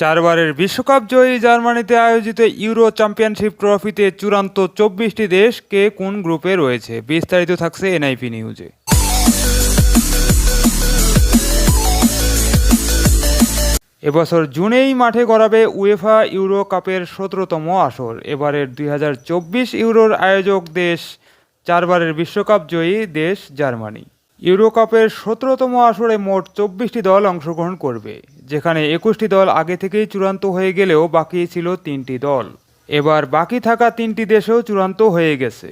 চারবারের বিশ্বকাপ জয়ী জার্মানিতে আয়োজিত ইউরো চ্যাম্পিয়নশিপ ট্রফিতে চূড়ান্ত ২৪টি দেশ কে কোন গ্রুপে রয়েছে, বিস্তারিত থাকছে এনআইপি নিউজে। এবছর জুনেই মাঠে গড়াবে উয়েফা ইউরো কাপের ১৭তম আসর। এবারের ২০২৪ ইউরোর আয়োজক দেশ চারবারের বিশ্বকাপ জয়ী দেশ জার্মানি। ইউরো কাপের ১৭তম আসরে মোট ২৪টি দল অংশগ্রহণ করবে, যেখানে ২১টি দল আগে থেকেই চূড়ান্ত হয়ে গেলেও বাকি ছিল ৩টি দল। এবার বাকি থাকা 3টি দেশও চূড়ান্ত হয়ে গেছে।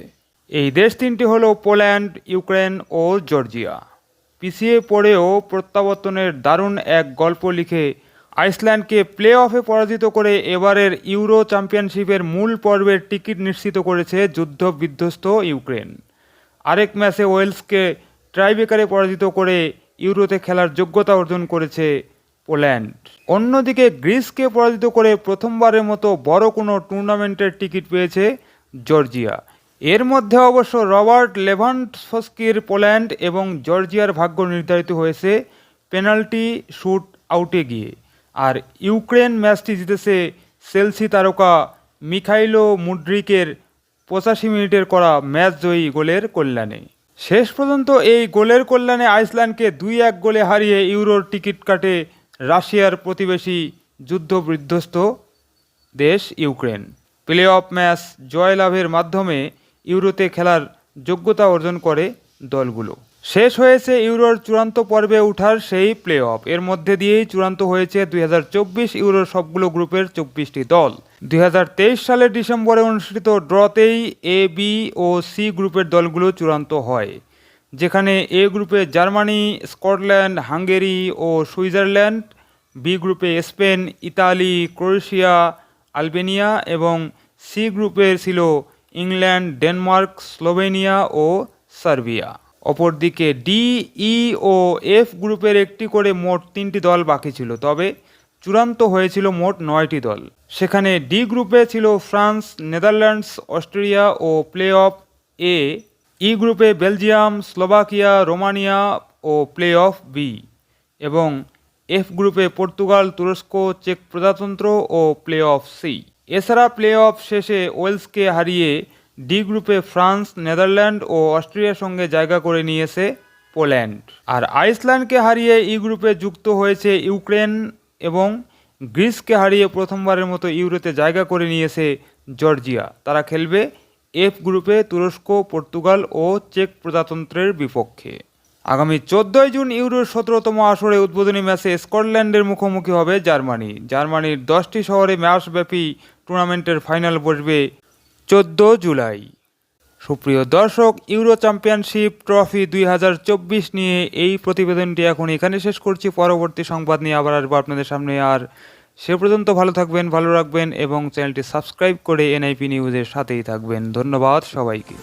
এই দেশ 3টি হলো পোল্যান্ড, ইউক্রেন ও জর্জিয়া। পিছিয়ে পড়েও প্রত্যাবর্তনের দারুণ এক গল্প লিখে আইসল্যান্ডকে প্লে অফে পরাজিত করে এবারের ইউরো চ্যাম্পিয়নশিপের মূল পর্বের টিকিট নিশ্চিত করেছে যুদ্ধ বিধ্বস্ত ইউক্রেন। আরেক ম্যাচে ওয়েলসকে টাইব্রেকারে পরাজিত করে ইউরোতে খেলার যোগ্যতা অর্জন করেছে পোল্যান্ড। অন্যদিকে গ্রিসকে পরাজিত করে প্রথমবারের মতো বড় কোনো টুর্নামেন্টের টিকিট পেয়েছে জর্জিয়া। এর মধ্যে অবশ্য রবার্ট লেভানডস্কির পোল্যান্ড এবং জর্জিয়ার ভাগ্য নির্ধারিত হয়েছে পেনাল্টি শুট আউটে গিয়ে। আর ইউক্রেন ম্যাচটি জিতেছে চেলসি তারকা মিখাইলো মুডরিকের ৮৫ মিনিটের করা ম্যাচ জয়ী গোলের কল্যাণে। শেষ পর্যন্ত এই গোলের কল্যাণে আইসল্যান্ডকে ২-১ গোলে হারিয়ে ইউরোর টিকিট কাটে রাশিয়ার প্রতিবেশী যুদ্ধ বিধ্বস্ত দেশ ইউক্রেন। প্লে অফ ম্যাচ জয়লাভের মাধ্যমে ইউরোতে খেলার যোগ্যতা অর্জন করে দলগুলো। শেষ হয়েছে ইউরোর চূড়ান্ত পর্বে ওঠার সেই প্লে অফ। এর মধ্যে দিয়েই চূড়ান্ত হয়েছে ২০২৪ ইউরোর সবগুলো গ্রুপের ২৪টি দল। ২০২৩ সালের ডিসেম্বরে অনুষ্ঠিত ড্রতেই এ, বি ও সি গ্রুপের দলগুলো চূড়ান্ত হয়, যেখানে এ গ্রুপে জার্মানি, স্কটল্যান্ড, হাঙ্গেরি ও সুইজারল্যান্ড, বি গ্রুপে স্পেন, ইতালি, ক্রোয়েশিয়া, আলবেনিয়া এবং সি গ্রুপে ছিল ইংল্যান্ড, ডেনমার্ক, স্লোভেনিয়া ও সার্বিয়া। অপরদিকে ডি, ই ও এফ গ্রুপের একটি করে মোট 3টি দল বাকি ছিল, তবে চূড়ান্ত হয়েছিল মোট 9টি দল। সেখানে ডি গ্রুপে ছিল France, Netherlands, Austria O play of এ, ই গ্রুপে Belgium, Slovakia, Romania O play of B এবং এফ গ্রুপে পর্তুগাল, তুরস্ক, চেক প্রজাতন্ত্র ও প্লে অফ সি। এছাড়া প্লে অফ শেষে ওয়েলসকে হারিয়ে ডি গ্রুপে ফ্রান্স, নেদারল্যান্ড ও অস্ট্রিয়ার সঙ্গে জায়গা করে নিয়েছে পোল্যান্ড। আর আইসল্যান্ডকে হারিয়ে ই গ্রুপে যুক্ত হয়েছে ইউক্রেন এবং গ্রিসকে হারিয়ে প্রথমবারের মতো ইউরোতে জায়গা করে নিয়েছে জর্জিয়া। তারা খেলবে এফ গ্রুপে তুরস্ক, পর্তুগাল ও চেক প্রজাতন্ত্রের বিপক্ষে। আগামী ১৪ জুন ইউরোর ১৭তম আসরে উদ্বোধনী ম্যাচে স্কটল্যান্ডের মুখোমুখি হবে জার্মানি। জার্মানির 10টি শহরে ম্যাচব্যাপী টুর্নামেন্টের ফাইনাল বসবে ১৪ জুলাই। সুপ্রিয় দর্শক, ইউরো চ্যাম্পিয়নশিপ ট্রফি ২০২৪ নিয়ে এই প্রতিবেদনটি এখন এখানে শেষ করছি। পরবর্তী সংবাদ নিয়ে আবার আসবো আপনাদের সামনে। আর সে পর্যন্ত ভালো থাকবেন, ভালো রাখবেন এবং চ্যানেলটি সাবস্ক্রাইব করে এনআইপি নিউজের সাথেই থাকবেন। ধন্যবাদ সবাইকে।